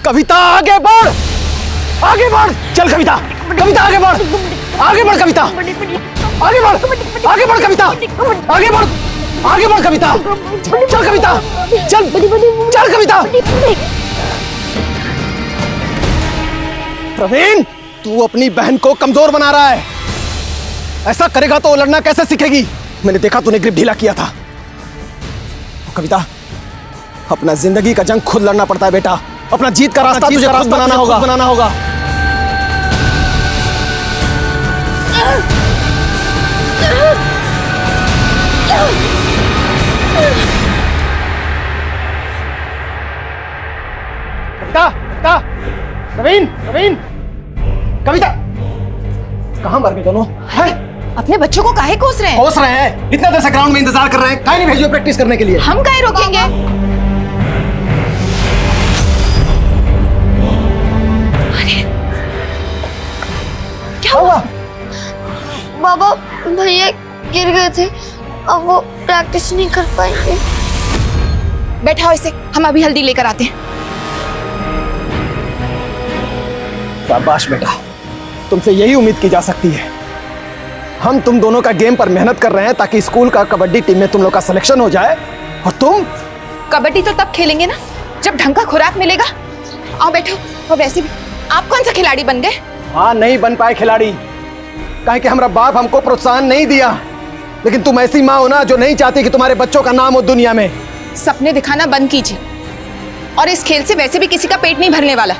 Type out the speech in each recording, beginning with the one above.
कविता आगे बढ़, आगे बढ़, चल कविता, कविता आगे बढ़, आगे बढ़ कविता, आगे बढ़, आगे बढ़ कविता, आगे बढ़, आगे बढ़ कविता, चल कविता, चल, चल कविता। प्रवीण, तू अपनी बहन को कमजोर बना रहा है। ऐसा करेगा तो लड़ना कैसे सीखेगी? मैंने देखा तूने ग्रिप ढीला किया था। कविता, अपना जिंदगी का जंग खुद लड़ना पड़ता है बेटा। अपना जीत का रास्ता तुझे खुद बनाना होगा। कविता, कविता, प्रवीण, प्रवीण, कविता, कहाँ मर गए दोनों? हैं? अपने बच्चों को काहे कोस रहे हैं? कोस रहे हैं? इतना देर से ग्राउंड में इंतजार कर रहे हैं, काहे नहीं भेजिए प्रैक्टिस करने के लिए? हम काहे रोकेंगे? अरे क्या हुआ? बाबा, भैया गिर गए थे, अब वो प्रैक्टिस नहीं कर पाएंगे। बैठाओ इसे, हम अभी हल्दी लेकर आते हैं। शाबाश बेटा, तुमसे यही उम्मीद की जा सकती है। हम तुम दोनों का गेम पर मेहनत कर रहे हैं ताकि स्कूल का कबड्डी टीम में तुम लोग का सिलेक्शन हो जाए, और तुम कबड्डी तो तब खेलेंगे ना जब ढंग का खुराक मिलेगा। आओ बैठो। और वैसे भी आप कौन सा खिलाड़ी बन गए? हाँ, नहीं बन पाए खिलाड़ी, काहे कि हमारा बाप हमको प्रोत्साहन नहीं दिया। लेकिन तुम ऐसी माँ हो ना जो नहीं चाहती कि तुम्हारे बच्चों का नाम हो दुनिया में। सपने दिखाना बंद कीजिए, और इस खेल से वैसे भी किसी का पेट नहीं भरने वाला।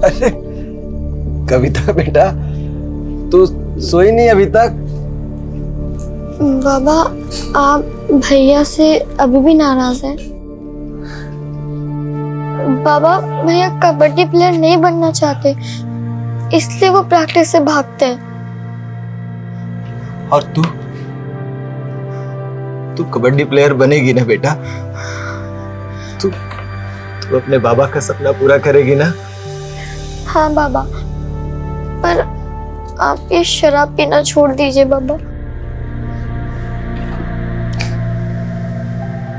अरे कविता बेटा, तू सोई नहीं अभी तक? बाबा, आप भैया से अभी भी नाराज हैं? बाबा, भैया कबड्डी प्लेयर नहीं बनना चाहते, इसलिए वो प्रैक्टिस से भागते हैं। और तू कबड्डी प्लेयर बनेगी ना बेटा? तू अपने बाबा का सपना पूरा करेगी ना? हाँ बाबा, पर आप ये शराब पीना छोड़ दीजिए बाबा।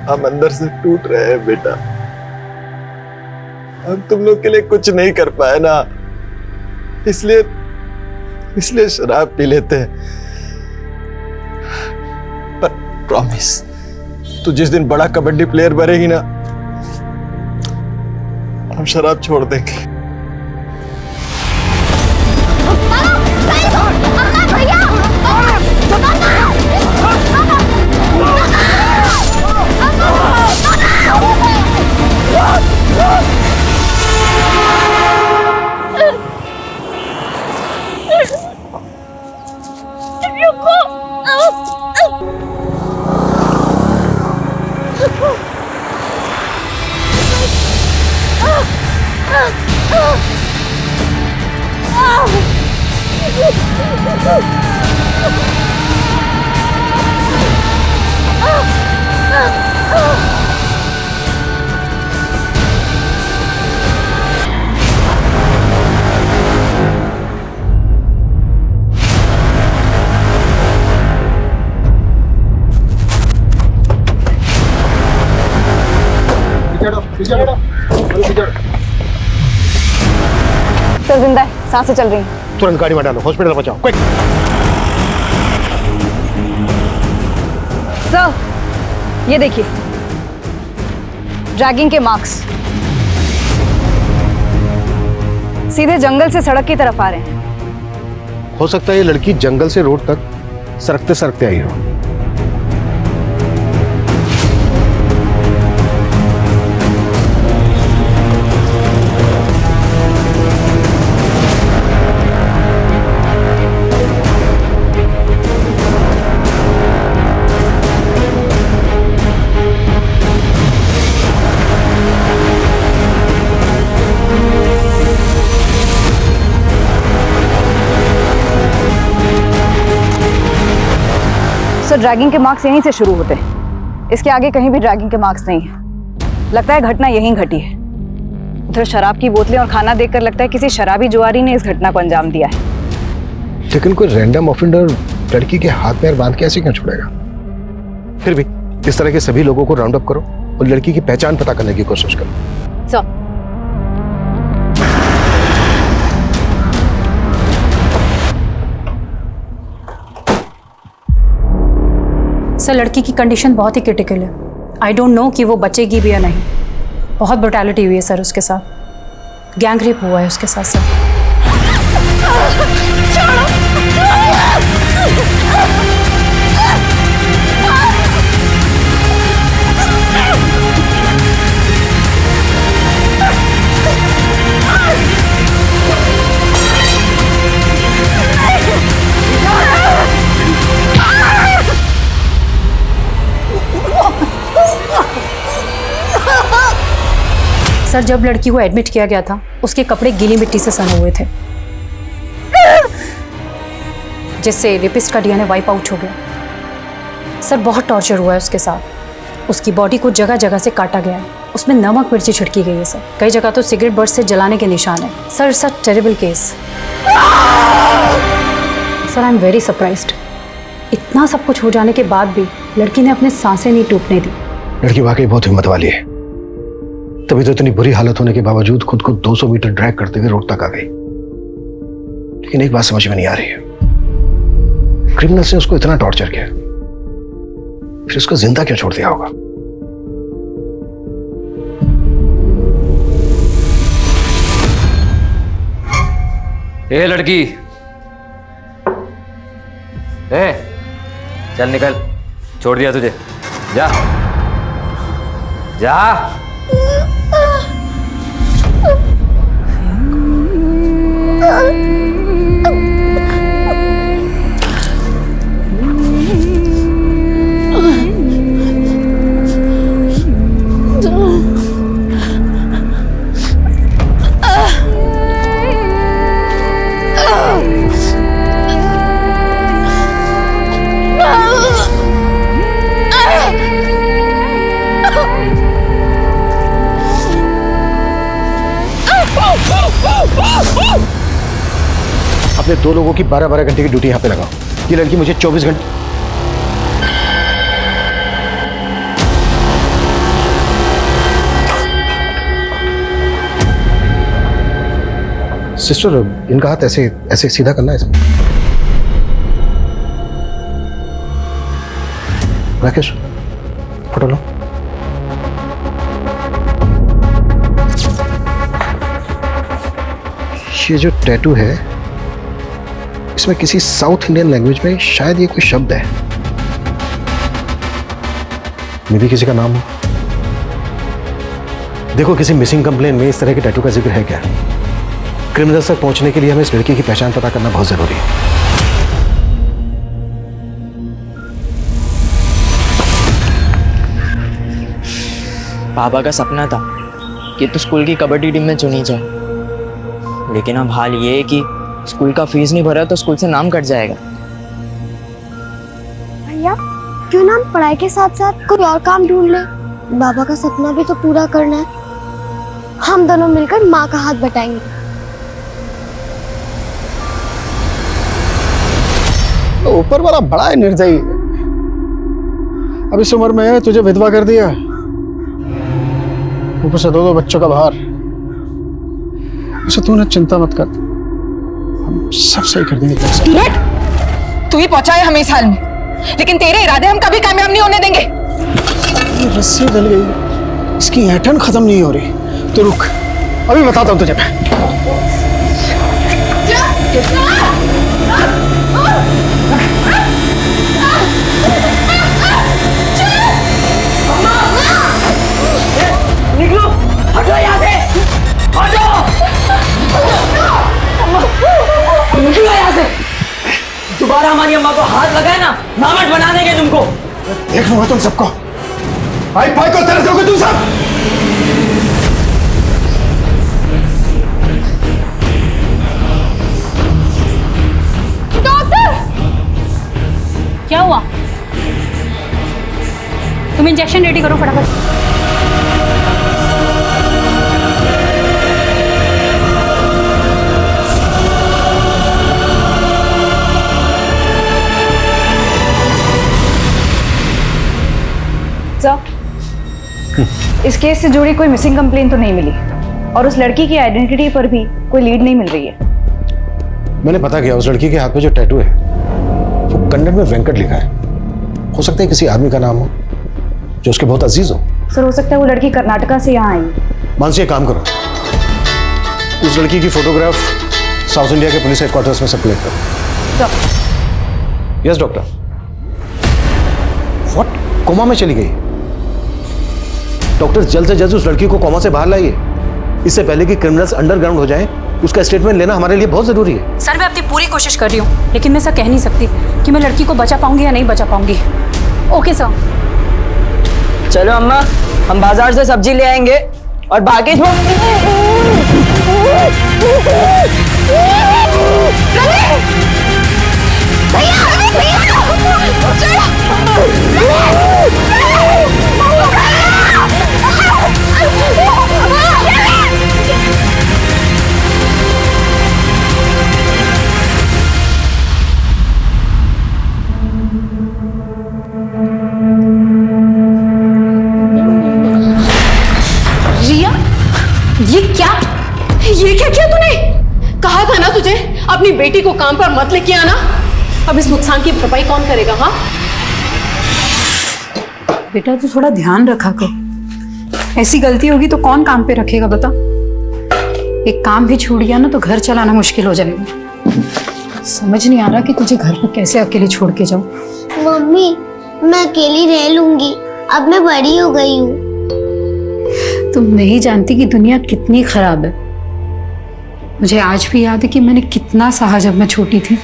हम अंदर से टूट रहे हैं बेटा। हम तुम लोग के लिए कुछ नहीं कर पाए ना, इसलिए शराब पी लेते हैं। पर प्रॉमिस, तू जिस दिन बड़ा कबड्डी प्लेयर बनेगी ना, हम शराब छोड़ देंगे। सर जिंदा है, सांसें चल रही हैं। तुरंत गाड़ी में डालो, हॉस्पिटल पहुंचाओ, क्विक। सर ये देखिए, ड्रैगिंग के मार्क्स सीधे जंगल से सड़क की तरफ आ रहे हैं। हो सकता है ये लड़की जंगल से रोड तक सरकते सरकते आई हो। सर ड्रैगिंग के मार्क्स यहीं से शुरू होते हैं, इसके आगे कहीं भी ड्रैगिंग के मार्क्स नहीं है। लगता है घटना यहीं घटी है। उधर शराब की बोतलें और खाना देखकर लगता है किसी शराबी जुआरी ने इस घटना को अंजाम दिया है। लेकिन कोई रैंडम ऑफेंडर लड़की के हाथ पैर बांध के ऐसे क्यों छोड़ेगा? फिर भी इस तरह के सभी लोगों को राउंड अप करो और लड़की की पहचान पता करने की कोशिश करो। सर लड़की की कंडीशन बहुत ही क्रिटिकल है। आई डोंट नो कि वो बचेगी भी या नहीं। बहुत ब्रुटैलिटी हुई है सर उसके साथ। गैंग रेप हुआ है उसके साथ सर। सर जब लड़की को एडमिट किया गया था उसके कपड़े गीली मिट्टी से सने हुए थे, जिससे रेपिस्ट का डीएनए वाइप आउट हो गया। सर बहुत टॉर्चर हुआ है उसके साथ। उसकी बॉडी को जगह जगह से काटा गया है। उसमें नमक मिर्ची छिड़की गई है सर। कई जगह तो सिगरेट बर्ड से जलाने के निशान है। Sir it's a terrible case. Sir I am very surprised. इतना सब कुछ हो जाने के बाद भी लड़की ने अपने सांसें नहीं टूटने दी। लड़की वाकई बहुत हिम्मत वाली है, तभी तो इतनी बुरी हालत होने के बावजूद खुद को 200 मीटर ड्रैग करते हुए रोड तक आ गई। लेकिन एक बात समझ में नहीं आ रही है, क्रिमिनल्स ने उसको इतना टॉर्चर किया, फिर उसको जिंदा क्यों छोड़ दिया होगा? ए लड़की, ए चल निकल, छोड़ दिया तुझे, जा जा। अपने 2 लोगों की 12-12 घंटे की ड्यूटी यहां पे लगाओ। ये लड़की मुझे 24 घंटे। सिस्टर, इनका हाथ ऐसे ऐसे सीधा करना है। राकेश, फोटो लो। ये जो टैटू है, इसमें किसी साउथ इंडियन लैंग्वेज में शायद ये कोई शब्द है, मे भी किसी का नाम हो। देखो, किसी मिसिंग कंप्लेन में इस तरह के टैटू का जिक्र है क्या? क्रिमिनल्स तक पहुंचने के लिए हमें इस लड़की की पहचान पता करना बहुत जरूरी है। पापा का सपना था कि तो स्कूल की कबड्डी टीम में चुनी जाए, लेकिन अब हाल ये है कि स्कूल का फीस नहीं भरा तो स्कूल से नाम कट जाएगा। भैया क्यों ना हम पढ़ाई के साथ साथ कोई और काम ढूंढ ले। बाबा का सपना भी तो पूरा करना है। हम दोनों मिलकर माँ का हाथ बटाएंगे। तो ऊपर वाला बड़ा है निर्दयी। अब इस उम्र में तुझे विधवा कर दिया, ऊपर से 2 बच्चों का भार। तू ना चिंता मत कर, हम सब सही कर देंगे। तू ही पहुंचाए हमें इस हाल में, लेकिन तेरे इरादे हम कभी कामयाब नहीं होने देंगे। ये रस्सी डल गई, इसकी ऐंठन खत्म नहीं हो रही। तो रुक, अभी बताता हूं तुझे मैं। निकलो, हटो यहाँ से, हटो, निकलो यहाँ से। दोबारा हमारी अम्मा को हाथ लगाए ना, नामट बना देंगे तुमको। देख लूंगा तुम सबको, भाई भाई को तरस दोगे तुम सब। क्या हुआ? तुम इंजेक्शन रेडी करो फटाफट। इस केस से जुड़ी कोई मिसिंग कंप्लेन तो नहीं मिली और उस लड़की की आइडेंटिटी पर भी कोई लीड नहीं मिल रही है। मैंने पता किया, उस लड़की के हाथ में जो टैटू है वो कन्नड़ में वेंकट लिखा है। हो सकता है किसी आदमी का नाम हो जो उसके बहुत अजीज हो। सर हो सकता है वो लड़की कर्नाटका से यहाँ आई। मानसी एक काम करो, उस लड़की की फोटोग्राफ साउथ इंडिया के पुलिस हेडक्वार्टर्स में सर्कुलेट करो। Yes doctor. व्हाट? कोमा में चली गई? डॉक्टर जल्द से जल्द उस लड़की को कोमा से बाहर लाइए, इससे पहले कि क्रिमिनल्स अंडरग्राउंड हो जाएं। उसका स्टेटमेंट लेना हमारे लिए बहुत जरूरी है। सर मैं अपनी पूरी कोशिश कर रही हूँ, लेकिन मैं ऐसा कह नहीं सकती कि मैं लड़की को बचा पाऊंगी या नहीं बचा पाऊंगी। Okay sir. चलो अम्मा, हम बाजार से सब्जी ले आएंगे और बाकी ये क्या किया तूने? कहा था ना तुझे अपनी बेटी को काम पर मत लेके आना। अब इस नुकसान की भरपाई कौन करेगा? हाँ बेटा तू थोड़ा ध्यान रखा कर, ऐसी गलती होगी तो कौन काम पे रखेगा बता। एक काम भी छूट गया ना तो घर चलाना मुश्किल हो जाएगा। समझ नहीं आ रहा कि तुझे घर पर कैसे अकेले छोड़ के जाऊं। मम्मी मैं अकेली रह लूंगी, अब मैं बड़ी हो गई हूँ। तुम नहीं जानती कि दुनिया कितनी खराब है। मुझे आज भी याद है कि मैंने कितना सहा जब मैं छोटी थी।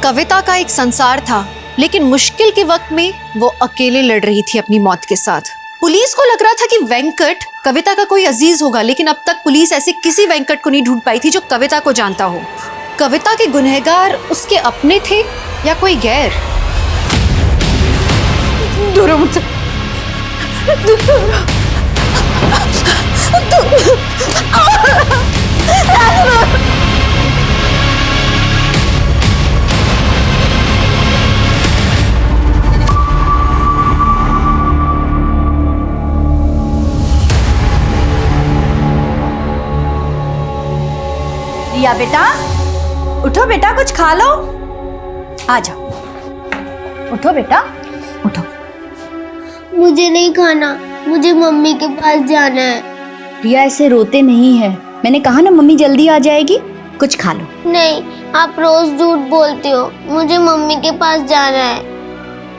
कविता का एक संसार था, लेकिन मुश्किल के वक्त में वो अकेले लड़ रही थी अपनी मौत के साथ। पुलिस को लग रहा था कि वेंकट कविता का कोई अजीज होगा, लेकिन अब तक पुलिस ऐसे किसी वेंकट को नहीं ढूंढ पाई थी जो कविता को जानता हो। कविता के गुनहगार उसके अपने थे या कोई गैर? दूर मुझसे, रिया बेटा उठो, बेटा कुछ खा लो। आ जाओ, उठो बेटा उठो। मुझे नहीं खाना, मुझे मम्मी के पास जाना है। रिया ऐसे रोते नहीं है, मैंने कहा ना मम्मी जल्दी आ जाएगी, कुछ खा लो। नहीं, आप रोज झूठ बोलते हो, मुझे मम्मी के पास जाना है।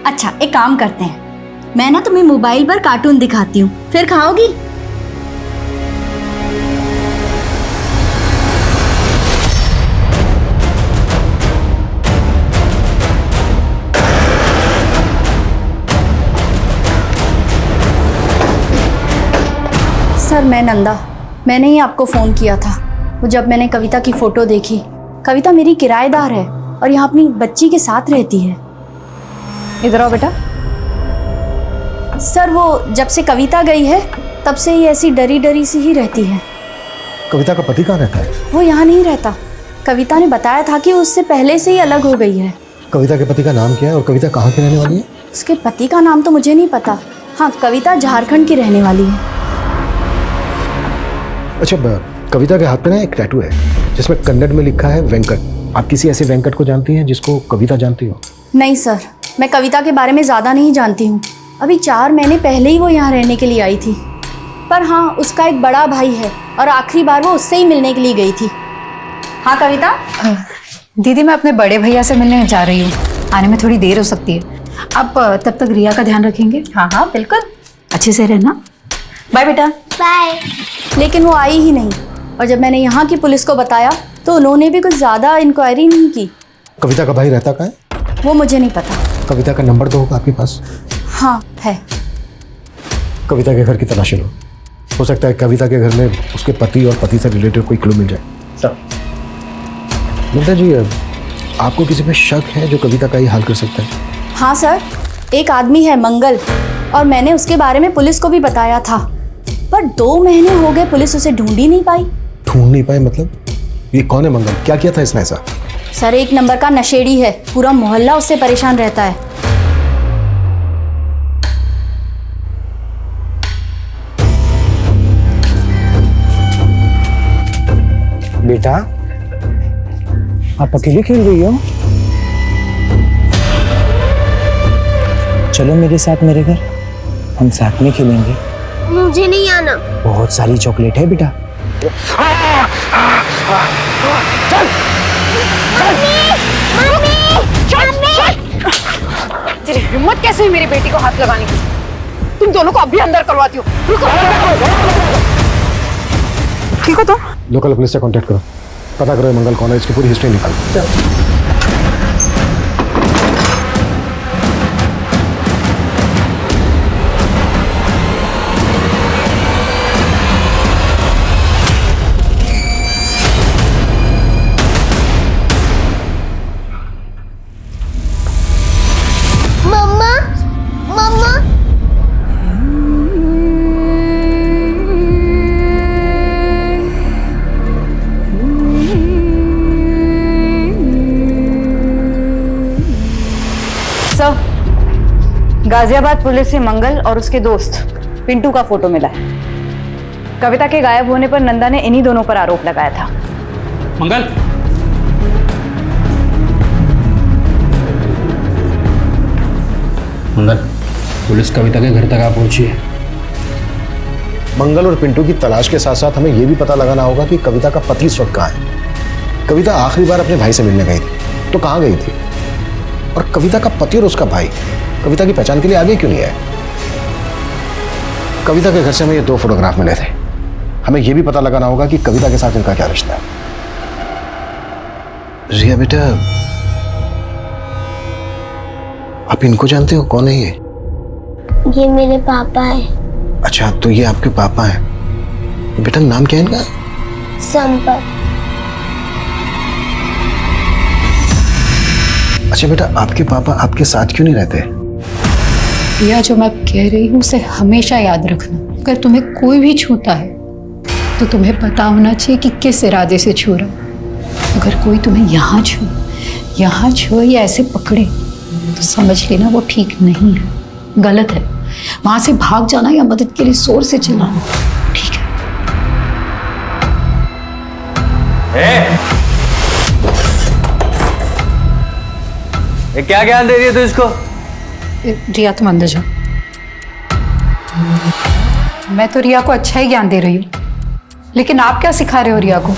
अच्छा एक काम करते हैं, मैं ना तुम्हें मोबाइल पर कार्टून दिखाती हूँ, फिर खाओगी। सर मैं नंदा, मैंने ही आपको फ़ोन किया था। वो जब मैंने कविता की फ़ोटो देखी, कविता मेरी किराएदार है और यहाँ अपनी बच्ची के साथ रहती है। इधर आओ बेटा। सर वो जब से कविता गई है तब से ही ऐसी डरी डरी सी ही रहती है। कविता का पति कहाँ रहता है? वो यहाँ नहीं रहता। कविता ने बताया था कि उससे पहले से ही अलग हो गई है। कविता के पति का नाम क्या है और कविता कहाँ की रहने वाली है? उसके पति का नाम तो मुझे नहीं पता। हाँ कविता झारखंड की रहने वाली है। अच्छा, कविता के हाथ में ना एक टैटू है जिसमें कन्नड़ में लिखा है वेंकट। आप किसी ऐसे वेंकट को जानती हैं जिसको कविता जानती हो? नहीं सर, मैं कविता के बारे में ज़्यादा नहीं जानती हूँ। अभी 4 महीने पहले ही वो यहाँ रहने के लिए आई थी। पर हाँ उसका एक बड़ा भाई है और आखिरी बार वो उससे ही मिलने के लिए गई थी। हाँ कविता। दीदी मैं अपने बड़े भैया से मिलने जा रही हूँ, आने में थोड़ी देर हो सकती है। आप तब तक रिया का ध्यान रखेंगे? हाँ हाँ बिल्कुल, अच्छे से रहना। बाय बेटा। बाय। लेकिन वो आई ही नहीं और जब मैंने यहाँ की पुलिस को बताया तो उन्होंने भी कुछ ज़्यादा इंक्वायरी नहीं की। कविता का भाई रहता कहाँ है? वो मुझे नहीं पता। कविता का नंबर तो होगा आपके पास? हाँ है। कविता के घर की तलाशी लो, हो सकता है कविता के घर में उसके पति और पति से रिलेटेड कोई क्लू मिल जाए। सर मित्रा जी, आपको किसी पे शक है जो कविता का ही हाल कर सकता है? हाँ सर, एक आदमी है मंगल, और मैंने उसके बारे में पुलिस को भी बताया था, पर 2 महीने हो गए पुलिस उसे ढूंढ ही नहीं पाई। ढूंढ नहीं पाए मतलब? ये कौन है मंगल? क्या किया था इसने ऐसा? सर, 1 नंबर का नशेड़ी है, पूरा मोहल्ला उससे परेशान रहता है। बेटा, आप अकेले खेल रही हो? चलो मेरे साथ मेरे घर, हम साथ में खेलेंगे। मुझे नहीं आना। बहुत सारी चॉकलेट है बेटा। तेरी हिम्मत कैसे हुई मेरी बेटी को हाथ लगाने की? तुम दोनों को अभी अंदर करवाती हो। रुको। ठीक हो तुम? लोकल पुलिस से कांटेक्ट करो, पता करो ये मंगल कौन है, इसकी पूरी हिस्ट्री निकालो। मम्मा, मम्मा। सर, गाजियाबाद पुलिस से मंगल और उसके दोस्त पिंटू का फोटो मिला है। कविता के गायब होने पर नंदा ने इन्हीं दोनों पर आरोप लगाया था। मंगल, मंगल, पुलिस कविता के घर तक आ पहुंची है। मंगल और पिंटू की तलाश के साथ साथ हमें यह भी पता लगाना होगा कि कविता का पति इस वक्त कहाँ है। कविता आखिरी बार अपने भाई से मिलने गई थी तो कहाँ गई थी, और कविता का पति और उसका भाई कविता की पहचान के लिए आगे क्यों नहीं आए? कविता के घर से हमें ये 2 फोटोग्राफ मिले थे। हमें यह भी पता लगाना होगा कि कविता के साथ इनका क्या रिश्ता है। रिया बेटा, आप इनको जानते हो? कौन है ये? ये मेरे पापा है। अच्छा, तो ये आपके पापा हैं। बेटा नाम क्या है इनका? संपत। अच्छा बेटा, आपके पापा आपके साथ क्यों नहीं रहते? प्रिया, जो मैं कह रही हूँ उसे हमेशा याद रखना। अगर तुम्हें कोई भी छूता है तो तुम्हें पता होना चाहिए कि किस इरादे से छू रहा। अगर कोई तुम्हें यहाँ छू या ऐसे पकड़े तो समझ लेना वो ठीक नहीं है, गलत है। वहां से भाग जाना या मदद के लिए जोर से चिल्लाना ठीक है। ये क्या ज्ञान दे रही है तू इसको? रिया, तुम अंदर जाओ। मैं तो रिया को अच्छा ही ज्ञान दे रही हूँ, लेकिन आप क्या सिखा रहे हो रिया को?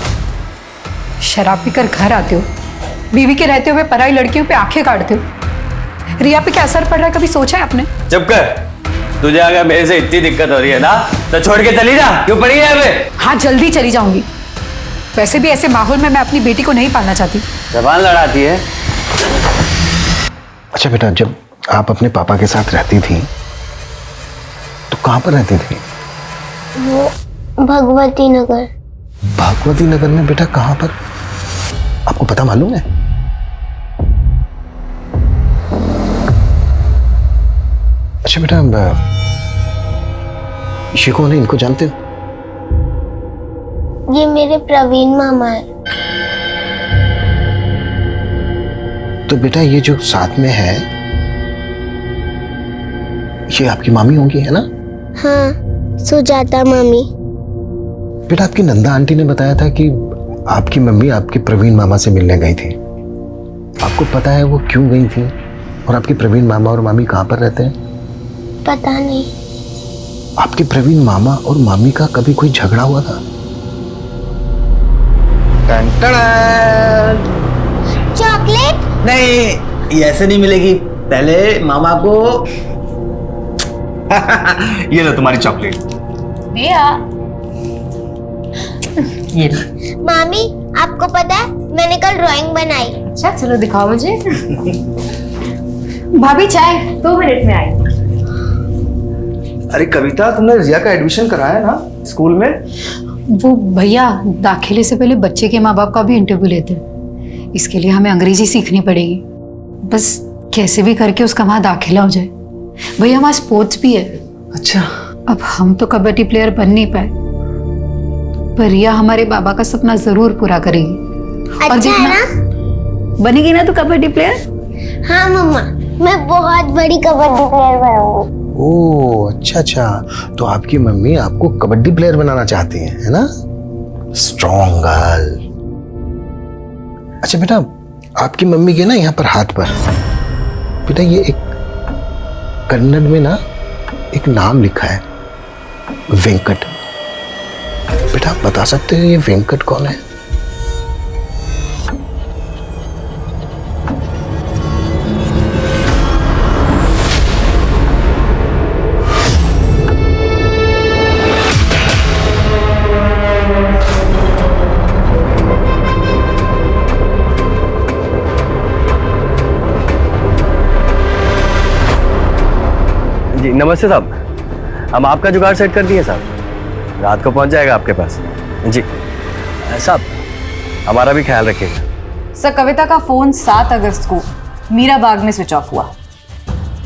शराब पीकर घर आते हो, बीवी के रहते हुए पराई लड़कियों पे आंखें काटते हो। रिया पे क्या असर पड़ रहा है, कभी सोचा है आपने? चुप कर। तुझे अगर मेरे से इतनी दिक्कत हो रही है ना तो छोड़ के चली जा। क्यों पड़ी है यहाँ पे? हाँ, जल्दी चली जाऊंगी। वैसे भी ऐसे माहौल में मैं अपनी बेटी को नहीं पालना चाहती। जबान लड़ाती है। अच्छा बेटा, जब आप अपने पापा के साथ रहती थी तो कहाँ पर रहती थी? वो भगवती नगर। भगवती नगर में बेटा कहाँ पर? आपको पता मालूम है? अच्छा बेटा, ये कौन है? इनको जानते हो? ये मेरे प्रवीण मामा है। तो बेटा ये जो साथ में है ये आपकी मामी होंगी, है ना? हाँ, सुजाता मामी। बेटा आपकी नंदा आंटी ने बताया था कि आपकी मम्मी आपके प्रवीण मामा से मिलने गई थी। आपको पता है वो क्यों गई थी, और आपके प्रवीण मामा और मामी कहाँ पर रहते हैं? पता नहीं। आपके प्रवीण मामा और मामी का कभी कोई झगड़ा हुआ था? चॉकलेट? नहीं, ये ऐसे नहीं मिलेगी। पहले मामा को ये लो तुम्हारी चॉकलेट। ये मामी, आपको पता है मैंने कल ड्राइंग बनाई। अच्छा, चलो दिखाओ मुझे। भाभी चाय 2 मिनट में आई। अरे कविता, तुमने रिया का एडमिशन कराया ना स्कूल में? वो भैया दाखिले से पहले बच्चे के माँ बाप का भी इंटरव्यू लेते हैं। इसके लिए हमें अंग्रेजी सीखनी पड़ेगी। बस कैसे भी करके उसका वहाँ दाखिला हो जाए। भैया हमारा स्पोर्ट्स भी है। अच्छा। अब हम तो कबड्डी प्लेयर बन नहीं पाए, पर रिया हमारे बाबा का सपना जरूर पूरा करेगी। और अच्छा है ना? बनेगी ना तू कबड्डी प्लेयर? हाँ मम्मा, मैं बहुत बड़ी कबड्डी प्लेयर बनूंगी। ओह अच्छा, तो आपकी मम्मी आपको कबड्डी प्लेयर बनाना चाहती हैं, है ना? Strong girl. अच्छा बेटा, आपकी मम्मी के ना यहाँ पर हाथ पर बेटा ये एक कन्नड़ में ना एक नाम लिखा है, वेंकट। बेटा आप बता सकते हो ये वेंकट कौन है? जी नमस्ते साहब, हम आपका जुगाड़ सेट कर दिए साहब, रात को पहुंच जाएगा आपके पास। जी साहब, हमारा भी ख्याल रखिएगा। सर कविता का फोन 7 अगस्त को मीरा बाग में स्विच ऑफ हुआ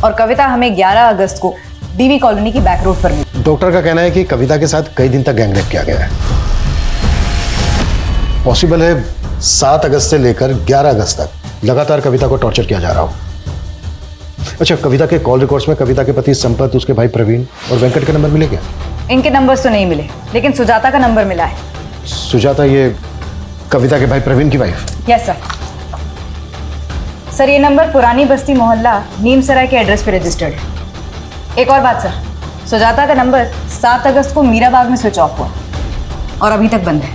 और कविता हमें 11 अगस्त को डीवी कॉलोनी की बैक रोड पर मिली। डॉक्टर का कहना है कि कविता के साथ कई दिन तक गैंगरेप किया गया है। पॉसिबल है 7 अगस्त से लेकर 11 अगस्त तक लगातार कविता को टॉर्चर किया जा रहा हो। अच्छा, कविता के कॉल रिकॉर्ड्स में कविता के पति संपत, उसके भाई प्रवीण और वेंकट के नंबर मिले क्या? इनके नंबर्स तो नहीं मिले, लेकिन सुजाता का नंबर मिला है। सुजाता ये कविता के भाई प्रवीण की वाइफ? Yes sir. सर ये नंबर पुरानी बस्ती मोहल्ला नीमसराय के एड्रेस पे रजिस्टर्ड है। एक और बात सर, सुजाता का नंबर 7 अगस्त को मीरा बाग में स्विच ऑफ हुआ और अभी तक बंद है।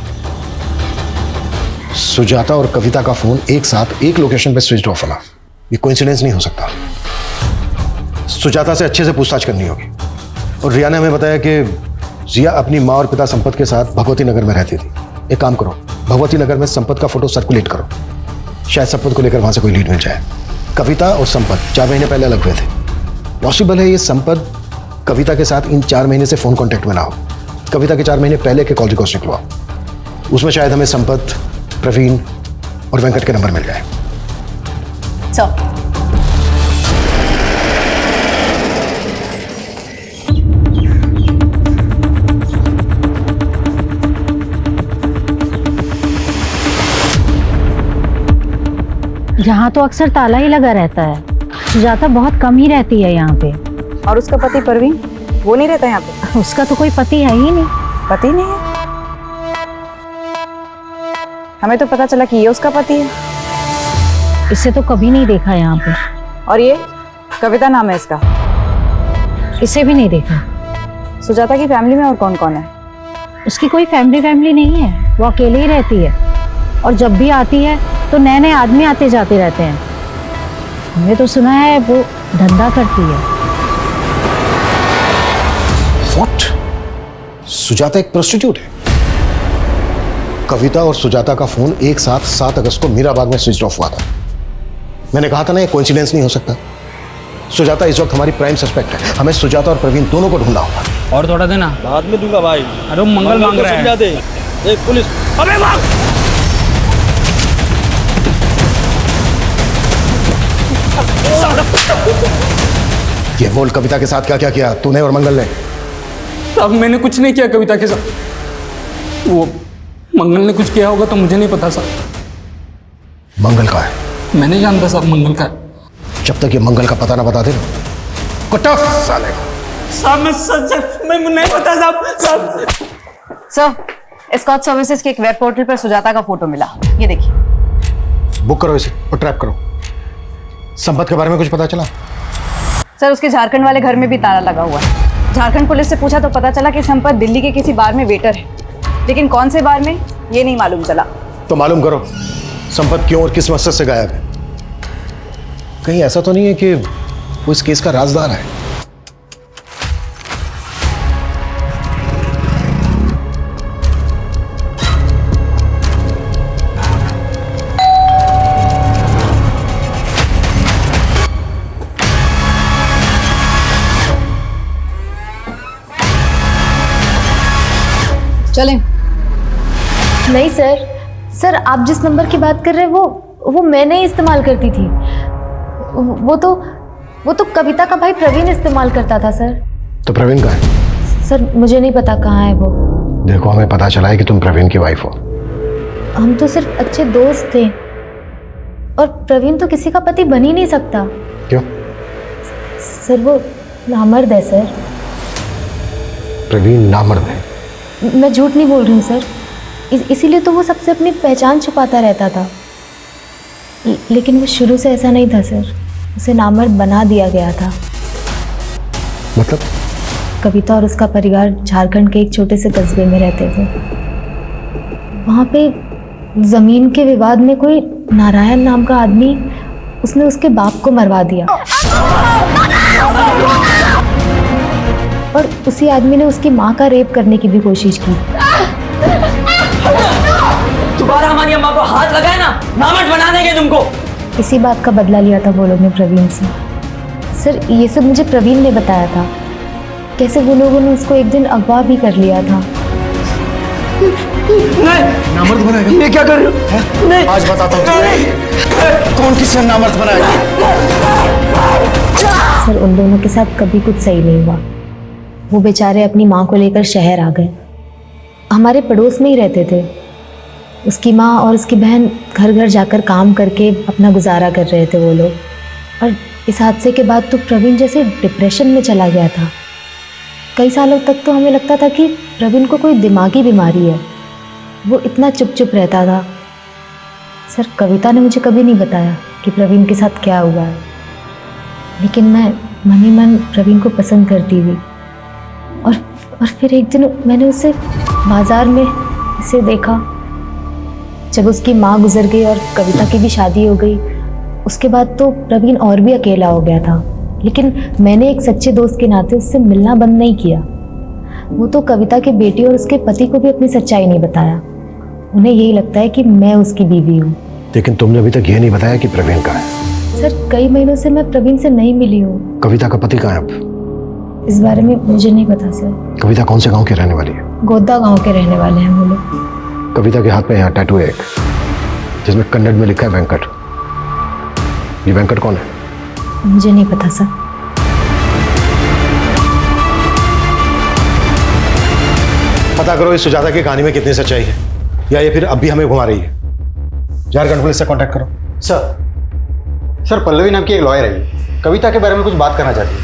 सुजाता और कविता का फोन एक साथ एक लोकेशन पे स्विच ऑफ होना, ये कोइंसिडेंस नहीं हो सकता। सुजाता से अच्छे से पूछताछ करनी होगी। और रिया ने हमें बताया कि रिया अपनी माँ और पिता संपत के साथ भगवती नगर में रहती थी। एक काम करो, भगवती नगर में संपत का फोटो सर्कुलेट करो, शायद संपत को लेकर वहां से कोई लीड मिल जाए। कविता और संपत 4 महीने पहले अलग हुए थे। पॉसिबल है ये संपत कविता के साथ इन 4 महीने से फोन कांटेक्ट में ना हो। कविता के 4 महीने पहले के कॉल रिकॉर्ड्स निकलवाओ, उसमें शायद हमें संपत, प्रवीण और वेंकट के नंबर मिल जाए। सर यहाँ तो अक्सर ताला ही लगा रहता है, सुजाता बहुत कम ही रहती है यहाँ पे। और उसका पति प्रवीण, वो नहीं रहता यहाँ पे? उसका तो कोई पति है ही नहीं। पति नहीं है? हमें तो पता चला कि ये उसका पति है। इसे तो कभी नहीं देखा यहाँ पे। और ये कविता नाम है इसका? इसे भी नहीं देखा। सुजाता की फैमिली में और कौन कौन है? उसकी कोई फैमिली नहीं है, वो अकेले ही रहती है। और जब भी आती है तो नए नए आदमी आते जाते रहते हैं। हमने तो सुना है वो धंधा करती है। What? सुजाता एक प्रोस्टिट्यूट है? कविता और सुजाता का फोन एक साथ 7 अगस्त को मीरा बाग में स्विच ऑफ हुआ था। मैंने कहा था ना, ये कोइंसिडेंस नहीं हो सकता। सुजाता इस वक्त हमारी प्राइम सस्पेक्ट है। हमें सुजाता और प्रवीण दोनों को ढूंढना होगा। और थोड़ा देना, बाद में दूंगा भाई। अरे मंगल मांग रहा है। समझा दे। देख पुलिस, अबे भाग। ये बोल, कविता के साथ क्या क्या किया तूने और मंगल ने? साहब मैंने कुछ नहीं किया कविता के साथ, वो मंगल ने कुछ किया होगा तो मुझे नहीं पता साहब। मंगल का है? मैं नहीं जानता साहब मंगल का है। जब तक ये मंगल का पता ना बता दे कुटफ साले। साहब मैं सच में नहीं पता साहब। सर स्कॉच सर्विसेज के एक वेब पोर्टल पर सुजाता का फोटो मिला, ये देखिए। बुक करो इसे और ट्रैप करो। संपत के बारे में कुछ पता चला? सर उसके झारखंड वाले घर में भी ताला लगा हुआ है। झारखंड पुलिस से पूछा तो पता चला कि संपत दिल्ली के किसी बार में वेटर है, लेकिन कौन से बार में ये नहीं मालूम चला। तो मालूम करो संपत क्यों और किस मकसद से गायब है। कहीं ऐसा तो नहीं है कि वो इस केस का राजदार है? चलें। नहीं सर, आप जिस नंबर की बात कर रहे हैं वो मैंने ही इस्तेमाल करती थी। वो तो कविता का भाई प्रवीण इस्तेमाल करता था सर। तो प्रवीण कहाँ है? सर मुझे नहीं पता कहाँ है वो। देखो, हमें पता चला है कि तुम प्रवीण की वाइफ हो। हम तो सिर्फ अच्छे दोस्त थे, और प्रवीण तो किसी का पति बन ही नहीं सकता। क्यों? सर वो नामर्द है सर। प्रवीण नामर्द है? मैं झूठ नहीं बोल रही हूँ सर, इसीलिए तो वो सबसे अपनी पहचान छुपाता रहता था। लेकिन वो शुरू से ऐसा नहीं था सर, उसे नामर्द बना दिया गया था। मतलब? कविता और उसका परिवार झारखंड के एक छोटे से कस्बे में रहते थे। वहाँ पे जमीन के विवाद में कोई नारायण नाम का आदमी, उसने उसके बाप को मरवा दिया, और उसी आदमी ने उसकी माँ का रेप करने की भी कोशिश की। दोबारा हमारी अम्मा को हाथ लगाए ना, नामर्द बना देंगे तुमको। इसी बात का बदला लिया था वो लोग ने प्रवीण से। सर ये सब मुझे प्रवीण ने बताया था, कैसे वो लोगों ने उसको एक दिन अगवा भी कर लिया था। नामर्द बनाएगा? ये क्या कर रहे हो? नहीं। आज बताता हूँ कौन किसे नामर्द बनाएगा। सर उन दोनों के साथ कभी कुछ सही नहीं हुआ। वो बेचारे अपनी माँ को लेकर शहर आ गए। हमारे पड़ोस में ही रहते थे। उसकी माँ और उसकी बहन घर घर जाकर काम करके अपना गुजारा कर रहे थे वो लोग। और इस हादसे के बाद तो प्रवीण जैसे डिप्रेशन में चला गया था। कई सालों तक तो हमें लगता था कि प्रवीण को कोई दिमागी बीमारी है, वो इतना चुप चुप रहता था। सर कविता ने मुझे कभी नहीं बताया कि प्रवीण के साथ क्या हुआ है, लेकिन मैं मन ही मन प्रवीण को पसंद करती थी। और फिर एक दिन मैंने उसे बाजार में इसे देखा। जब उसकी माँ गुजर गई और कविता की भी शादी हो गई, उसके बाद तो प्रवीण और भी अकेला हो गया था। लेकिन मैंने एक सच्चे दोस्त के नाते उससे मिलना बंद नहीं किया। वो तो कविता के बेटी और उसके पति को भी अपनी सच्चाई नहीं बताया। उन्हें यही लगता है कि मैं उसकी बीवी हूँ। लेकिन तुमने अभी तक ये नहीं बताया कि प्रवीण कहाँ है। सर कई महीनों से मैं प्रवीण से नहीं मिली हूँ। कविता का पति कहाँ है अब? इस बारे में मुझे नहीं पता सर। कविता कौन से गांव की रहने वाली है? गोदा गांव के रहने वाले हैं वो लोग। कविता के हाथ में यहाँ टैटू है एक, जिसमें कन्नड़ में लिखा है वेंकट। ये वेंकट कौन है? मुझे नहीं पता सर। पता करो इस सुजाता की कहानी में कितनी सच्चाई है, या ये फिर अब भी हमें घुमा रही है। झारखंड पुलिस से कांटेक्ट करो। सर पल्लवी नाम की एक लॉयर है, कविता के बारे में कुछ बात करना चाहती है।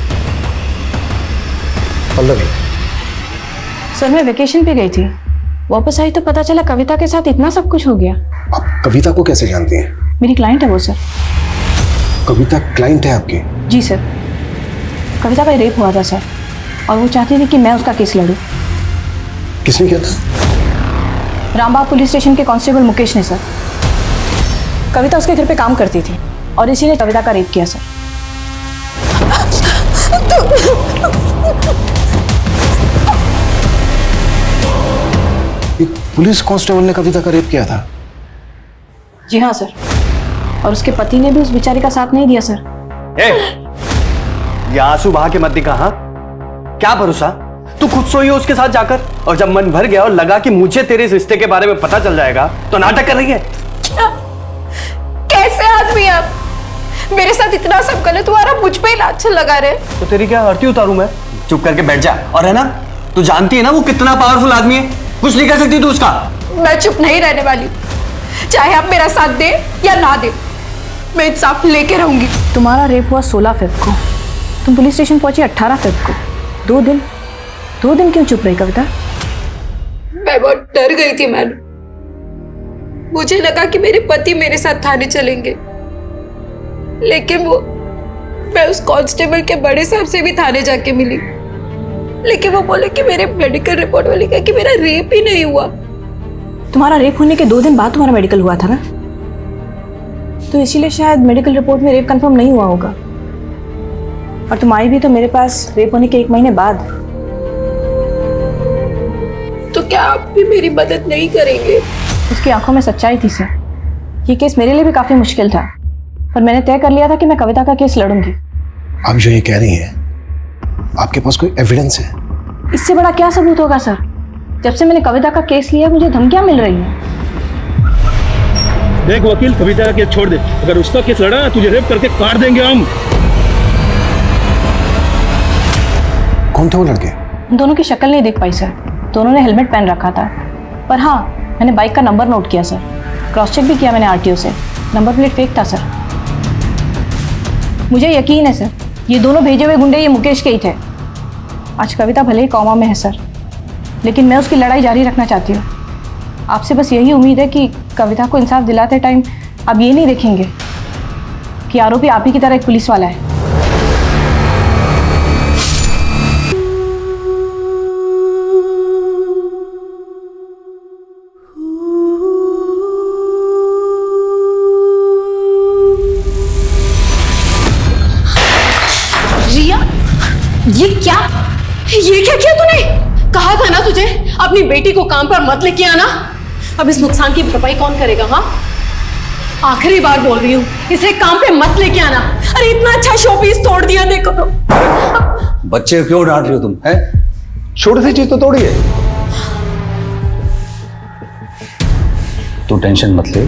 पल्लवी? सर मैं वेकेशन पे गई थी, वापस आई तो पता चला कविता के साथ इतना सब कुछ हो गया। आप कविता को कैसे जानती हैं? मेरी क्लाइंट है वो सर। कविता क्लाइंट है आपकी? जी सर। कविता का रेप हुआ था सर, और वो चाहती थी कि मैं उसका केस लड़ूं। किसने किया था? रामबाग पुलिस स्टेशन के कांस्टेबल मुकेश ने सर। कविता उसके घर पे काम करती थी और इसी ने कविता का रेप किया सर। एक पुलिस कांस्टेबल ने कविता का रेप किया था? जी हाँ सर, और उसके पति ने भी उस बेचारी का साथ नहीं दिया सर। ये आंसू बहा के मत दिखा। हाँ, क्या भरोसा तू खुद सोई हो उसके साथ जाकर, और जब मन भर गया और लगा कि मुझे तेरे इस रिश्ते के बारे में पता चल जाएगा तो नाटक कर रही है। कैसे आदमी आप, मेरे साथ इतना सब गलत हुआ और मुझ पे ही लाछन लगा रहे। तो तेरी क्या आरती उतारूं मैं? चुप करके बैठ जा। और है ना, तू जानती है ना वो कितना पावरफुल आदमी है, कुछ नहीं कर सकती तू उसका। मैं चुप नहीं रहने वाली, चाहे आप मेरा साथ दे या ना दे, मैं इंसाफ लेके रहूंगी। तुम्हारा रेप हुआ 16 फ़रवरी को, तुम पुलिस स्टेशन पहुंची 18 फ़रवरी को। 2 दिन क्यों चुप रही कविता? मैं बहुत डर गई थी मैडम। मुझे लगा कि मेरे पति मेरे साथ थाने चलेंगे, लेकिन मैं उस कांस्टेबल के बड़े साहब से भी थाने जाके मिली, लेकिन वो बोले कि मेरे मेडिकल रिपोर्ट में लिखा कि मेरा रेप ही नहीं हुआ। तुम्हारा रेप होने के 2 दिन बाद तुम्हारा मेडिकल हुआ था ना, तो इसीलिए शायद मेडिकल रिपोर्ट में रेप कंफर्म नहीं हुआ होगा। और तुम आई भी तो मेरे पास रेप होने के 1 महीने बाद। तो क्या आप भी मेरी मदद नहीं करेंगे? उसकी आंखों में सच्चाई थी सर। ये केस मेरे लिए भी काफी मुश्किल था, पर मैंने तय कर लिया था कि मैं कविता का केस लड़ूंगी। आप जो ये कह रही हैं, आपके पास कोई एविडेंस है? इससे बड़ा क्या सबूत होगा सर? जब से मैंने कविता का केस लिया मुझे धमकियां मिल रही हैं। देख वकील, कविता का केस छोड़ दे, अगर उसका केस लड़ा तुझे रेप करके काट देंगे हम। कौन थे वो लड़के? दोनों की शक्ल नहीं देख पाई सर, दोनों ने हेलमेट पहन रखा था। पर हाँ, मैंने बाइक का नंबर नोट किया सर, क्रॉस चेक भी किया मैंने आरटीओ से, नंबर प्लेट फेक था सर। मुझे यकीन है सर, ये दोनों भेजे हुए गुंडे ये मुकेश के ही थे। आज कविता भले ही कॉमा में है सर, लेकिन मैं उसकी लड़ाई जारी रखना चाहती हूँ। आपसे बस यही उम्मीद है कि कविता को इंसाफ दिलाते टाइम आप ये नहीं देखेंगे कि आरोपी आप ही की तरह एक पुलिस वाला है। रिया, ये क्या किया तूने? कहा था ना तुझे अपनी बेटी को काम पर मत लेके आना। अब इस नुकसान की भरपाई कौन करेगा? हाँ, आखिरी बार बोल रही हूँ, इसे काम पे मत लेके आना। अरे इतना अच्छा शोपीस तोड़ दिया, देखो तो। बच्चे को क्यों डांट रही हो तुम? है छोटी सी चीज तो तोड़ी है। तू टेंशन मत ले,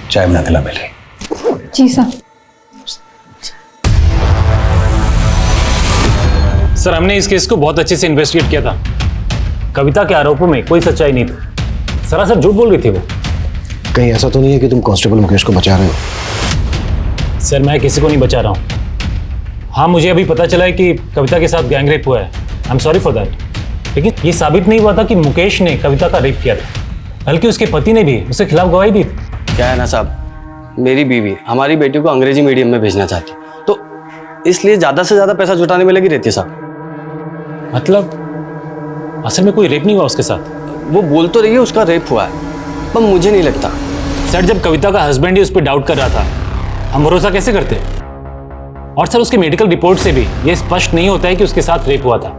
चाय बना के ला मेरे। जी सर। सर, हमने इस केस को बहुत अच्छे से इन्वेस्टिगेट किया था। कविता के आरोपों में कोई सच्चाई नहीं थी, सरासर झूठ बोल रही थी वो। कहीं ऐसा तो नहीं है कि तुम कांस्टेबल मुकेश को बचा रहे हो? सर, मैं किसी को नहीं बचा रहा हूँ। हाँ, मुझे अभी पता चला है कि कविता के साथ गैंग रेप हुआ है। I am sorry for that. लेकिन ये साबित नहीं हुआ था कि मुकेश ने कविता का रेप किया था, बल्कि उसके पति ने भी उसके खिलाफ गवाही दी। क्या है ना साहब, मेरी बीवी हमारी बेटी को अंग्रेजी मीडियम में भेजना चाहती, तो इसलिए ज्यादा से ज्यादा पैसा जुटाने में लगी रहती है साहब। मतलब असल में कोई रेप नहीं हुआ उसके साथ? वो बोल तो रही है उसका रेप हुआ है, पर मुझे नहीं लगता। सर, जब कविता का हस्बैंड ही उस पर डाउट कर रहा था, हम भरोसा कैसे करते? और सर, उसके मेडिकल रिपोर्ट से भी यह स्पष्ट नहीं होता है कि उसके साथ रेप हुआ था।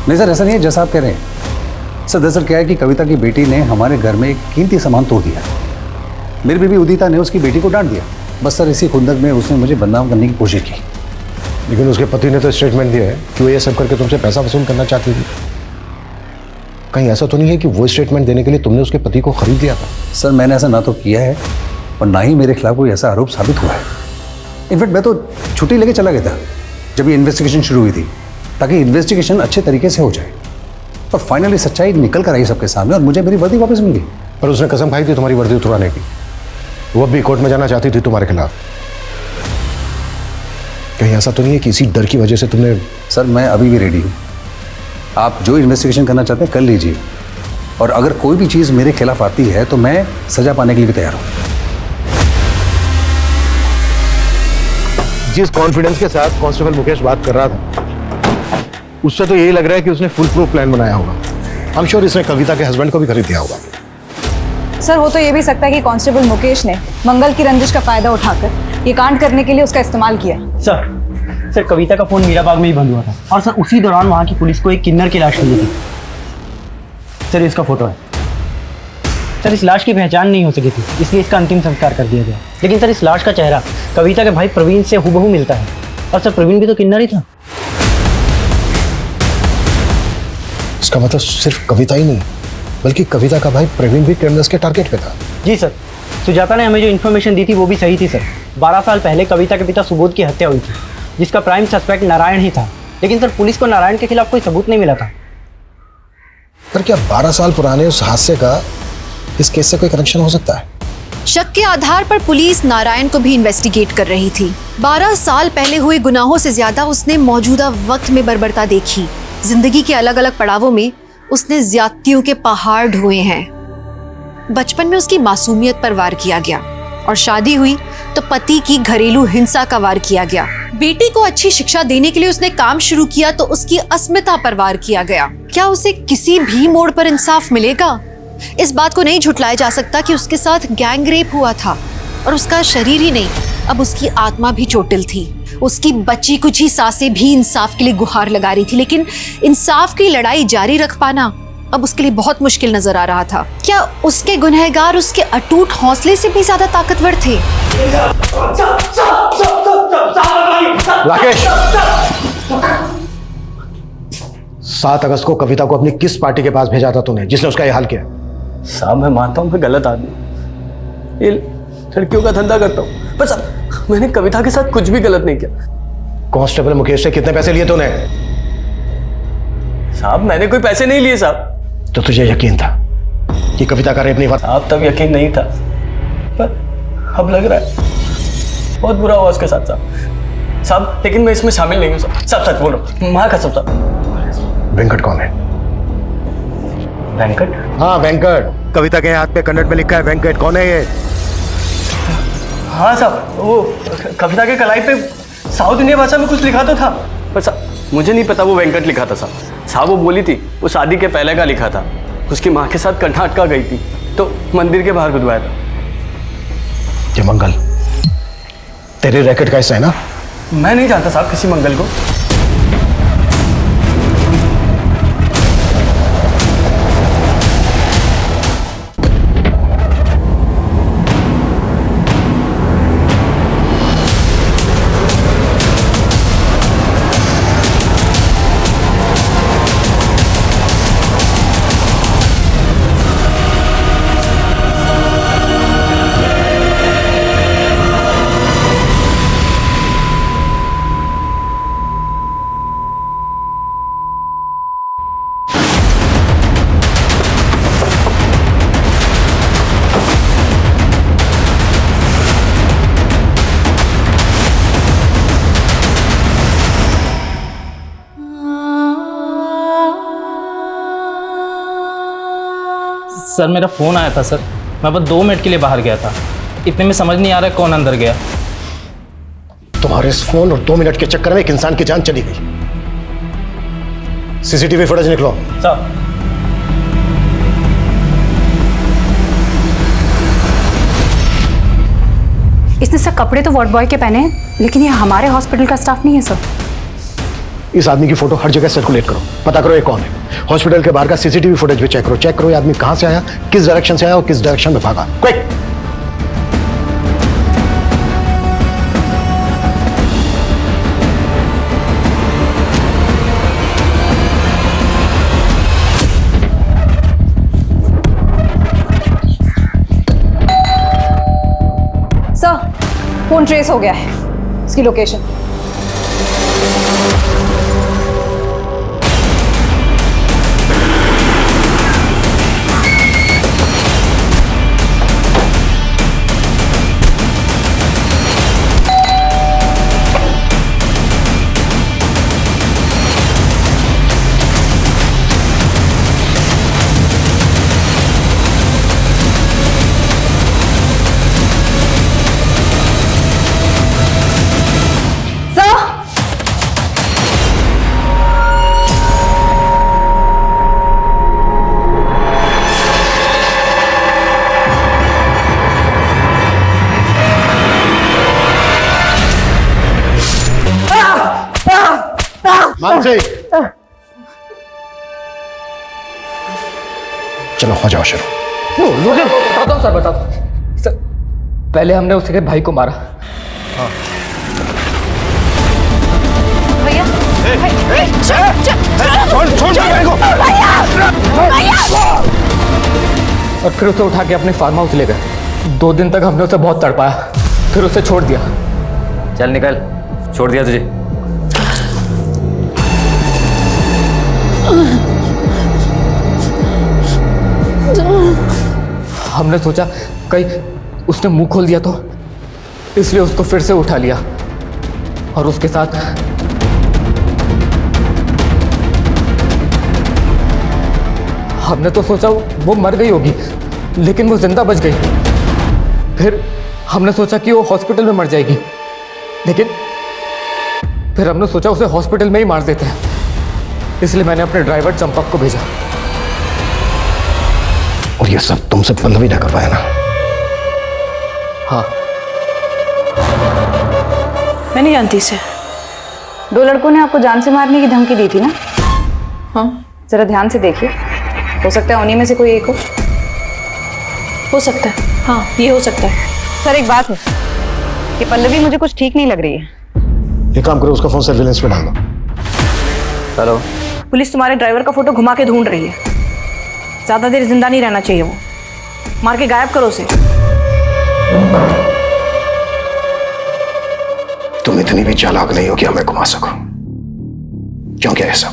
नहीं सर, ऐसा नहीं है जैसा आप कह रहे हैं। सर दरअसल क्या है कि कविता की बेटी ने हमारे घर में एक कीमती सामान तोड़ दिया। मेरी बीवी उदिता ने उसकी बेटी को डांट दिया। बस सर इसी खुंदक में उसने मुझे बदनाम करने की कोशिश की। लेकिन उसके पति ने तो स्टेटमेंट दिया है कि वो ये सब करके तुमसे पैसा वसूल करना चाहती थी। कहीं ऐसा तो नहीं है कि वो स्टेटमेंट देने के लिए तुमने उसके पति को खरीद लिया था? सर मैंने ऐसा ना तो किया है और ना ही मेरे खिलाफ कोई ऐसा आरोप साबित हुआ है। इनफैक्ट मैं तो छुट्टी लेके चला गया था जब ये इन्वेस्टिगेशन शुरू हुई थी, ताकि इन्वेस्टिगेशन अच्छे तरीके से हो जाए। और फाइनली सच्चाई निकल कर आई सबके सामने और मुझे मेरी वर्दी वापस मिल गई। पर उसने कसम खाई थी तुम्हारी वर्दी उतरवाने की। वो भी कोर्ट में जाना चाहती थी तुम्हारे खिलाफ। कहीं ऐसा तो नहीं है कि इसी डर की वजह से तुमने? सर मैं अभी भी रेडी हूँ। आप जो इन्वेस्टिगेशन करना चाहते हैं कर लीजिए, और अगर कोई भी चीज़ मेरे खिलाफ आती है तो मैं सजा पाने के लिए भी तैयार हूँ। जिस कॉन्फिडेंस के साथ कांस्टेबल मुकेश बात कर रहा था, उससे तो यही लग रहा है कि उसने फुल प्रूफ प्लान बनाया होगा। आई एम श्योर इसने कविता के हस्बैंड को भी खरीद दिया होगा। सर, हो तो ये भी सकता है कि कांस्टेबल मुकेश ने मंगल की रंजिश का फायदा उठाकर ये कांड करने के लिए उसका इस्तेमाल किया। सर, कविता का फोन मीराबाग में ही बंद हुआ था और सर उसी दौरान वहाँ की पुलिस को एक किन्नर की लाश मिली थी। सर, इसका फोटो है। सर, इस लाश की पहचान नहीं हो सकी थी, इसलिए इसका अंतिम संस्कार कर दिया गया। लेकिन सर, इस लाश का चेहरा कविता के भाई प्रवीण से हूबहू मिलता है, और सर प्रवीण भी तो किन्नर ही था। इसका मतलब सिर्फ कविता ही नहीं, बल्कि कविता का भाई प्रवीण भी क्रिमिनल्स के टारगेट पे था। जी सर, सुजाता ने हमें जो इन्फॉर्मेशन दी थी वो भी सही थी सर। 12 साल पहले कविता के पिता सुबोध की हत्या हुई थी, जिसका प्राइम सस्पेक्ट नारायण ही था। लेकिन सर, पुलिस को नारायण के खिलाफ कोई सबूत नहीं मिला था। पर क्या 12 साल पुराने उस हादसे का इस केस से कोई कनेक्शन हो सकता है? शक के आधार पर पुलिस नारायण को भी इन्वेस्टिगेट कर रही थी। 12 साल पहले हुए गुनाहों से ज्यादा उसने मौजूदा वक्त में बर्बरता देखी। जिंदगी के अलग अलग पड़ावों में उसने ज्यादतियों के पहाड़ ढोए हैं। बचपन में उसकी मासूमियत पर वार किया गया और शादी हुई तो पति की घरेलू हिंसा का वार किया गया। बेटी को अच्छी शिक्षा देने के लिए उसने काम शुरू किया तो उसकी अस्मिता पर वार किया गया। क्या उसे किसी भी मोड़ पर इंसाफ मिलेगा? इस बात को नहीं झुटलाया जा सकता कि उसके साथ गैंग रेप हुआ था और उसका शरीर ही नहीं, अब उसकी आत्मा भी चोटिल थी। उसकी बची कुछ ही सांसें भी इंसाफ के लिए गुहार लगा रही थी, लेकिन इंसाफ की लड़ाई जारी रख पाना अब उसके लिए बहुत मुश्किल नजर आ रहा था। क्या उसके गुनहगार उसके अटूट हौसले से भी ज्यादा ताकतवर थे? राकेश, 7 अगस्त को कविता को अपनी किस पार्टी के पास भेजा था तूने जिसने उसका यह हाल किया? साहब मैं मानता हूँ मैं गलत आदमी हूँ। ये लड़कियों का धंधा करता हूँ, पर साहब मैंने कविता के साथ कुछ भी गलत नहीं किया। कांस्टेबल मुकेश से कितने पैसे लिए तूने? साहब मैंने कोई पैसे नहीं लिए साहब। तो तुझे यकीन था कि कविता का रेप नहीं हुआ? साहब तब यकीन नहीं था, पर अब लग रहा है बहुत बुरा हुआ उसके साथ साहब। साहब लेकिन मैं इसमें शामिल नहीं हूँ साहब, सब सच बोल रहा हूँ, माँ का सब साहब। वेंकट कौन है? वेंकट? हाँ वेंकट, कविता के हाथ पे कन्नड़ में लिखा है वेंकट, कौन है ये? हाँ साहब वो कविता के कलाई पे साउथ इंडिया भाषा में कुछ लिखा तो था, पर साहब मुझे नहीं पता वो वेंकट लिखा था साहब। साहब वो बोली थी वो शादी के पहले का लिखा था, उसकी माँ के साथ कर्नाटका गई थी तो मंदिर के बाहर गुदवाया था। ये मंगल तेरे रैकेट का हिस्सा है ना? मैं नहीं जानता साहब किसी मंगल को। सर मेरा फ़ोन आया था सर, मैं बस 2 मिनट के लिए बाहर गया था, इतने में समझ नहीं आ रहा है कौन अंदर गया। तुम्हारे इस फोन और 2 मिनट के चक्कर में एक इंसान की जान चली गई। सीसीटीवी फुटेज निकलो। सर इसने सर कपड़े तो वार्ड बॉय के पहने हैं, लेकिन ये हमारे हॉस्पिटल का स्टाफ नहीं है सर। इस आदमी की फोटो हर जगह सर्कुलेट करो, पता करो ये कौन है। हॉस्पिटल के बाहर का सीसीटीवी फुटेज भी चेक करो ये आदमी कहां से आया, किस डायरेक्शन से आया और किस डायरेक्शन में भागा। क्विक! सर फोन ट्रेस हो गया है, उसकी लोकेशन। मानसी चलो हो जाओ शुरू। बताता हूँ सर, बताता हूँ सर। पहले हमने उसके भाई को मारा। हाँ। भैया और फिर उसे उठा के अपने फार्म हाउस ले गए। 2 दिन तक हमने उसे बहुत तड़पाया, फिर उसे छोड़ दिया। चल निकल, छोड़ दिया तुझे। हमने सोचा कहीं उसने मुंह खोल दिया तो, इसलिए उसको फिर से उठा लिया और उसके साथ हमने तो सोचा वो मर गई होगी, लेकिन वो जिंदा बच गई। फिर हमने सोचा कि वो हॉस्पिटल में मर जाएगी, लेकिन फिर हमने सोचा उसे हॉस्पिटल में ही मार देते हैं, इसलिए मैंने अपने ड्राइवर चंपक को भेजा। और ये सब तुमसे पल्लवी ने करवाया ना? हाँ। मैं नहीं जानती इसे। 2 लड़कों ने आपको जान से मारने की धमकी दी थी ना? हाँ। जरा ध्यान से देखिए, हो सकता है उन्हीं में से कोई एक हो सकता है। हाँ ये हो सकता है। सर एक बात है, ये पल्लवी मुझे कुछ ठीक नहीं लग रही है। एक काम करो, उसका फोन सर्विलेंस पे डाल दो। हेलो। पुलिस तुम्हारे ड्राइवर का फोटो घुमा के ढूंढ रही है, ज्यादा देर जिंदा नहीं रहना चाहिए वो। मार के गायब करो उसे। तुम इतनी भी चालाक नहीं हो कि हमें घुमा सको। क्यों क्या ऐसा?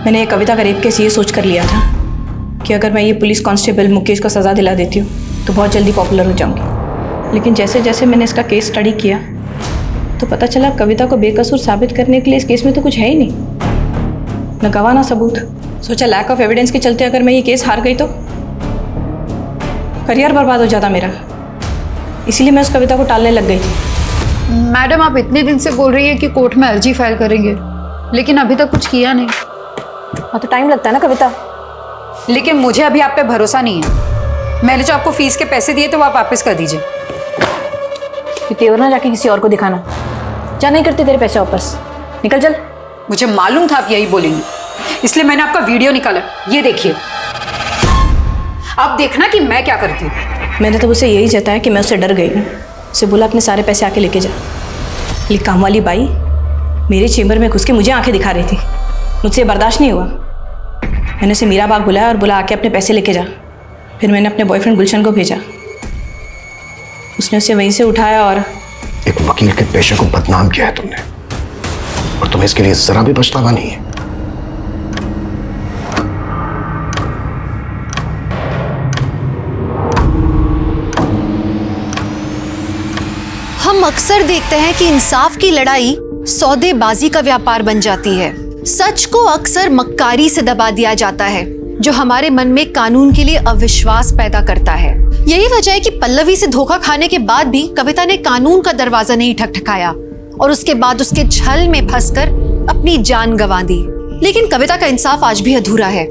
मैंने ये कविता का रेप केस ये सोच कर लिया था कि अगर मैं ये पुलिस कांस्टेबल मुकेश को सज़ा दिला देती हूँ तो बहुत जल्दी पॉपुलर हो जाऊंगी। लेकिन जैसे जैसे मैंने इसका केस स्टडी किया तो पता चला कविता को बेकसूर साबित करने के लिए इस केस में तो कुछ है ही नहीं, न गवाह ना सबूत। सोचा लैक ऑफ एविडेंस के चलते अगर मैं ये केस हार गई तो करियर बर्बाद हो जाता मेरा। इसीलिए मैं उस कविता को टालने लग गई थी। मैडम, आप इतने दिन से बोल रही है कि कोर्ट में अर्जी फाइल करेंगे, लेकिन अभी तक कुछ किया नहीं। हाँ तो टाइम लगता है ना कविता। लेकिन मुझे अभी आप पे भरोसा नहीं है। मैंने जो आपको फीस के पैसे दिए थे वो आप वापस कर दीजिए। तेवर ना जाके किसी और को दिखाना। जा, नहीं करते तेरे पैसे वापस। निकल चल। मुझे मालूम था आप यही बोलेंगे, इसलिए मैंने आपका वीडियो निकाला। ये देखिए, आप देखना कि मैं क्या करती हूँ। मैंने तो उसे यही जताया कि मैं उससे डर गई हूँ। उसे बोला अपने सारे पैसे आके लेके जा। लेकिन काम वाली बाई मेरे चेम्बर में घुस के मुझे आंखें दिखा रही थी। मुझसे बर्दाश्त नहीं हुआ। मैंने उसे मीरा बाग बुलाया और बोला आके अपने पैसे लेके जा। फिर मैंने अपने बॉयफ्रेंड गुलशन को भेजा। उसने उसे वहीं से उठाया और एक वकील के पेशे को बदनाम किया है तुमने, और तुम्हें इसके लिए जरा भी पछतावा नहीं है। हम अक्सर देखते हैं कि इंसाफ की लड़ाई सौदेबाजी का व्यापार बन जाती है। सच को अक्सर मक्कारी से दबा दिया जाता है, जो हमारे मन में कानून के लिए अविश्वास पैदा करता है। यही वजह है कि पल्लवी से धोखा खाने के बाद भी कविता ने कानून का दरवाजा नहीं ठकठकाया और उसके बाद उसके छल में फंसकर अपनी जान गंवा दी। लेकिन कविता का इंसाफ आज भी अधूरा है।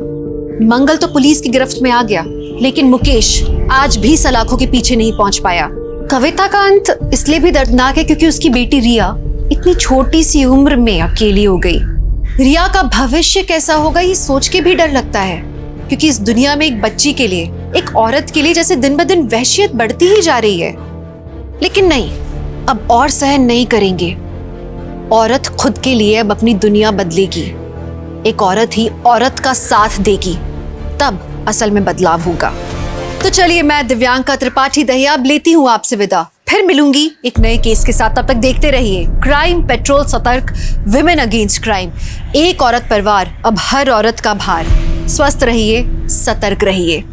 मंगल तो पुलिस की गिरफ्त में आ गया, लेकिन मुकेश आज भी सलाखों के पीछे नहीं पहुंच पाया। कविता का अंत इसलिए भी दर्दनाक है क्योंकि उसकी बेटी रिया इतनी छोटी सी उम्र में अकेली हो गई। रिया का भविष्य कैसा होगा ये सोच के भी डर लगता है, क्योंकि इस दुनिया में एक बच्ची के लिए, एक औरत के लिए जैसे दिन ब दिन वहशियत बढ़ती ही जा रही है। लेकिन नहीं, अब और सहन नहीं करेंगे। औरत खुद के लिए अब अपनी दुनिया बदलेगी। एक औरत ही औरत का साथ देगी, तब असल में बदलाव होगा। तो चलिए, मैं दिव्यांका त्रिपाठी दहियाब लेती हूँ आपसे विदा। फिर मिलूंगी एक नए केस के साथ। तब तक देखते रहिए क्राइम पेट्रोल सतर्क, विमेन अगेंस्ट क्राइम। एक औरत पर वार, अब हर औरत का भार। स्वस्थ रहिए, सतर्क रहिए।